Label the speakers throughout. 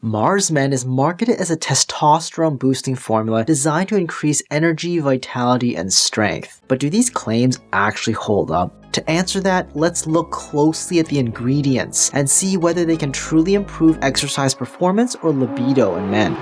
Speaker 1: Mars Men is marketed as a testosterone-boosting formula designed to increase energy, vitality, and strength. But do these claims actually hold up? To answer that, let's look closely at the ingredients and see whether they can truly improve exercise performance or libido in men.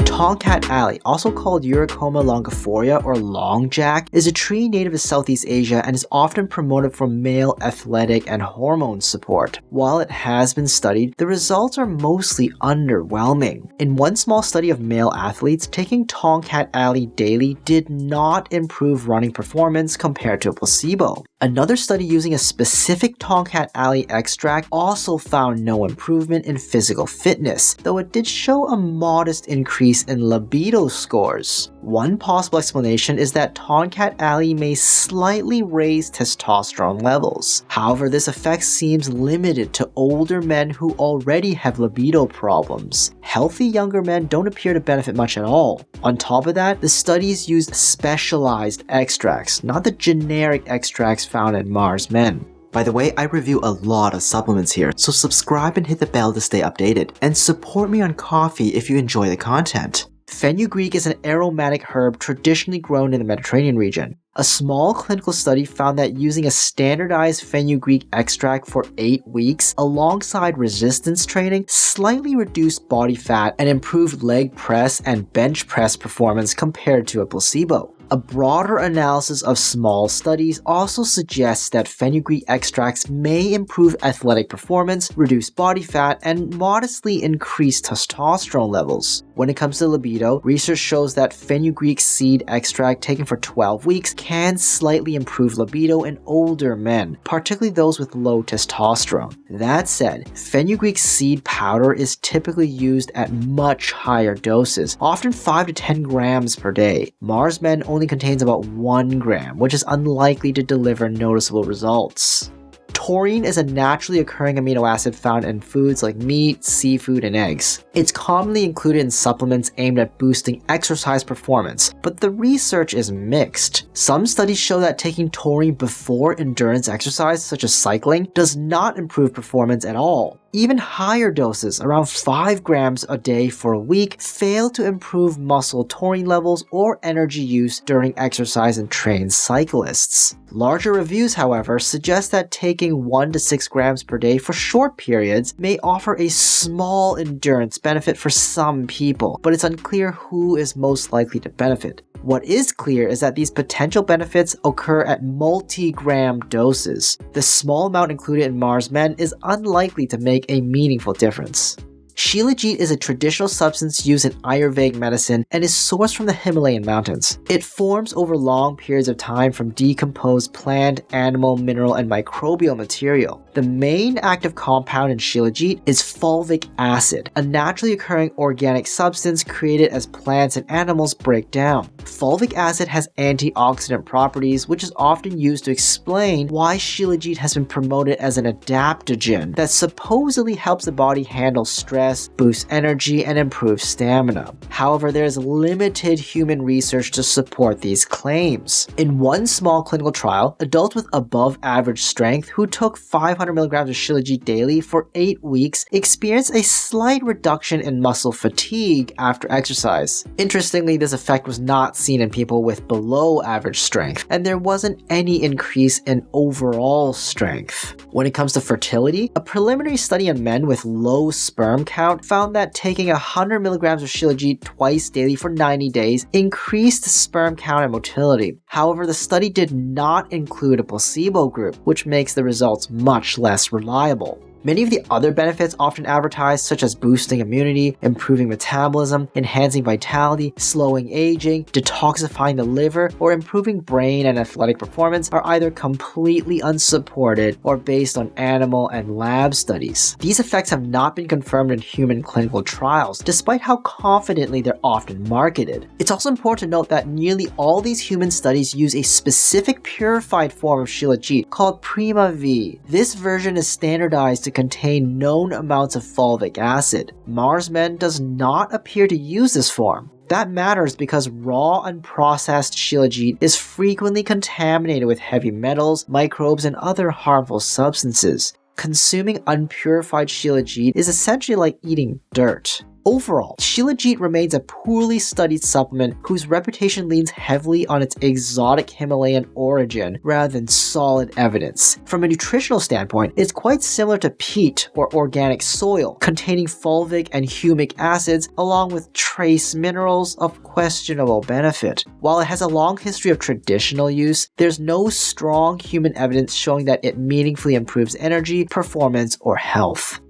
Speaker 1: Tongkat Ali, also called Eurycoma longifolia or longjack, is a tree native to Southeast Asia and is often promoted for male athletic and hormone support. While it has been studied, the results are mostly underwhelming. In one small study of male athletes, taking Tongkat Ali daily did not improve running performance compared to a placebo. Another study using a specific Tongkat Ali extract also found no improvement in physical fitness, though it did show a modest increase in libido scores. One possible explanation is that Tongkat Ali may slightly raise testosterone levels. However, this effect seems limited to older men who already have libido problems. Healthy younger men don't appear to benefit much at all. On top of that, the studies used specialized extracts, not the generic extracts found in Mars Men. By the way, I review a lot of supplements here, so subscribe and hit the bell to stay updated, and support me on Ko-fi if you enjoy the content. Fenugreek is an aromatic herb traditionally grown in the Mediterranean region. A small clinical study found that using a standardized fenugreek extract for 8 weeks alongside resistance training slightly reduced body fat and improved leg press and bench press performance compared to a placebo. A broader analysis of small studies also suggests that fenugreek extracts may improve athletic performance, reduce body fat, and modestly increase testosterone levels. When it comes to libido, research shows that fenugreek seed extract taken for 12 weeks can slightly improve libido in older men, particularly those with low testosterone. That said, fenugreek seed powder is typically used at much higher doses, often 5 to 10 grams per day. Mars Men only contains about 1 gram, which is unlikely to deliver noticeable results. Taurine is a naturally occurring amino acid found in foods like meat, seafood, and eggs. It's commonly included in supplements aimed at boosting exercise performance, but the research is mixed. Some studies show that taking taurine before endurance exercise, such as cycling, does not improve performance at all. Even higher doses, around 5 grams a day for a week, fail to improve muscle taurine levels or energy use during exercise in trained cyclists. Larger reviews, however, suggest that taking 1 to 6 grams per day for short periods may offer a small endurance benefit for some people, but it's unclear who is most likely to benefit. What is clear is that these potential benefits occur at multi-gram doses. The small amount included in Mars Men is unlikely to make a meaningful difference. Shilajit is a traditional substance used in Ayurvedic medicine and is sourced from the Himalayan mountains. It forms over long periods of time from decomposed plant, animal, mineral, and microbial material. The main active compound in Shilajit is fulvic acid, a naturally occurring organic substance created as plants and animals break down. Fulvic acid has antioxidant properties, which is often used to explain why Shilajit has been promoted as an adaptogen that supposedly helps the body handle stress, boost energy, and improve stamina. However, there is limited human research to support these claims. In one small clinical trial, adults with above average strength who took 500 milligrams of Shilajit daily for 8 weeks experienced a slight reduction in muscle fatigue after exercise. Interestingly, this effect was not seen in people with below average strength, and there wasn't any increase in overall strength. When it comes to fertility, a preliminary study on men with low sperm count found that taking 100 milligrams of Shilajit twice daily for 90 days increased sperm count and motility. However, the study did not include a placebo group, which makes the results much less reliable. Many of the other benefits often advertised, such as boosting immunity, improving metabolism, enhancing vitality, slowing aging, detoxifying the liver, or improving brain and athletic performance, are either completely unsupported or based on animal and lab studies. These effects have not been confirmed in human clinical trials, despite how confidently they're often marketed. It's also important to note that nearly all these human studies use a specific purified form of Shilajit called Prima V. This version is standardized to contain known amounts of fulvic acid. Mars Men does not appear to use this form. That matters because raw unprocessed Shilajit is frequently contaminated with heavy metals, microbes, and other harmful substances. Consuming unpurified Shilajit is essentially like eating dirt. Overall, Shilajit remains a poorly studied supplement whose reputation leans heavily on its exotic Himalayan origin rather than solid evidence. From a nutritional standpoint, it's quite similar to peat or organic soil, containing fulvic and humic acids along with trace minerals of questionable benefit. While it has a long history of traditional use, there's no strong human evidence showing that it meaningfully improves energy, performance, or health.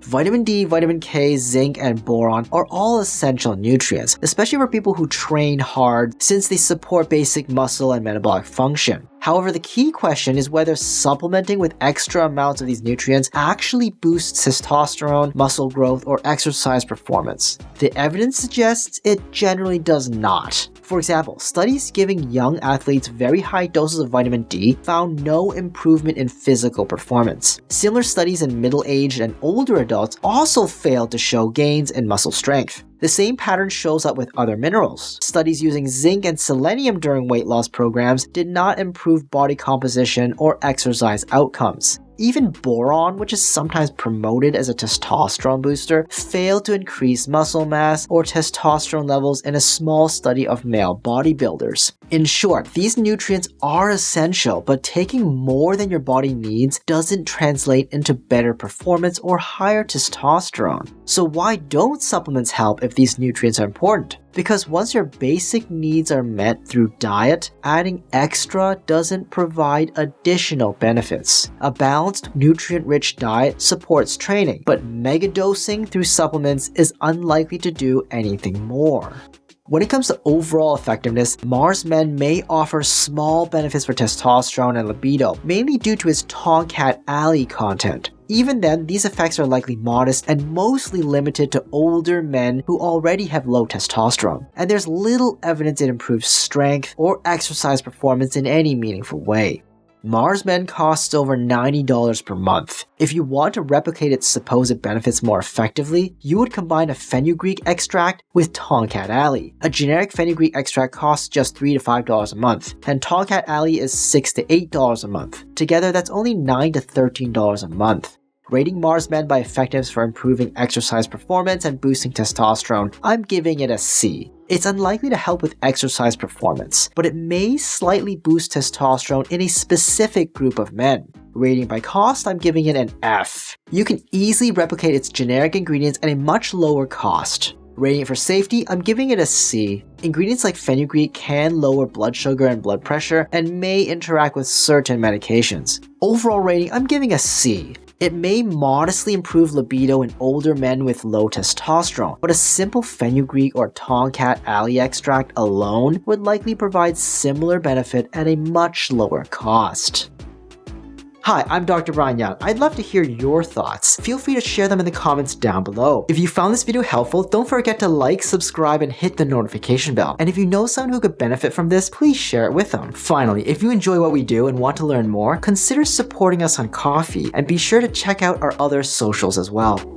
Speaker 1: Vitamin D, vitamin K, zinc, and boron are all essential nutrients, especially for people who train hard since they support basic muscle and metabolic function. However, the key question is whether supplementing with extra amounts of these nutrients actually boosts testosterone, muscle growth, or exercise performance. The evidence suggests it generally does not. For example, studies giving young athletes very high doses of vitamin D found no improvement in physical performance. Similar studies in middle-aged and older adults also failed to show gains in muscle strength. The same pattern shows up with other minerals. Studies using zinc and selenium during weight loss programs did not improve body composition or exercise outcomes. Even boron, which is sometimes promoted as a testosterone booster, failed to increase muscle mass or testosterone levels in a small study of male bodybuilders. In short, these nutrients are essential, but taking more than your body needs doesn't translate into better performance or higher testosterone. So why don't supplements help if these nutrients are important? Because once your basic needs are met through diet, adding extra doesn't provide additional benefits. A balanced, nutrient-rich diet supports training, but megadosing through supplements is unlikely to do anything more. When it comes to overall effectiveness, Mars Men may offer small benefits for testosterone and libido, mainly due to its Tongkat Ali content. Even then, these effects are likely modest and mostly limited to older men who already have low testosterone, and there's little evidence it improves strength or exercise performance in any meaningful way. Mars Men costs over $90 per month. If you want to replicate its supposed benefits more effectively, you would combine a fenugreek extract with Tongkat Ali. A generic fenugreek extract costs just $3 to $5 a month, and Tongkat Ali is $6 to $8 a month. Together, that's only $9 to $13 a month. Rating Mars Men by effectiveness for improving exercise performance and boosting testosterone, I'm giving it a C. It's unlikely to help with exercise performance, but it may slightly boost testosterone in a specific group of men. Rating by cost, I'm giving it an F. You can easily replicate its generic ingredients at a much lower cost. Rating it for safety, I'm giving it a C. Ingredients like fenugreek can lower blood sugar and blood pressure and may interact with certain medications. Overall rating, I'm giving a C. It may modestly improve libido in older men with low testosterone, but a simple fenugreek or Tongkat Ali extract alone would likely provide similar benefit at a much lower cost. Hi, I'm Dr. Brian Yeung. I'd love to hear your thoughts. Feel free to share them in the comments down below. If you found this video helpful, don't forget to like, subscribe, and hit the notification bell. And if you know someone who could benefit from this, please share it with them. Finally, if you enjoy what we do and want to learn more, consider supporting us on Ko-fi, and be sure to check out our other socials as well.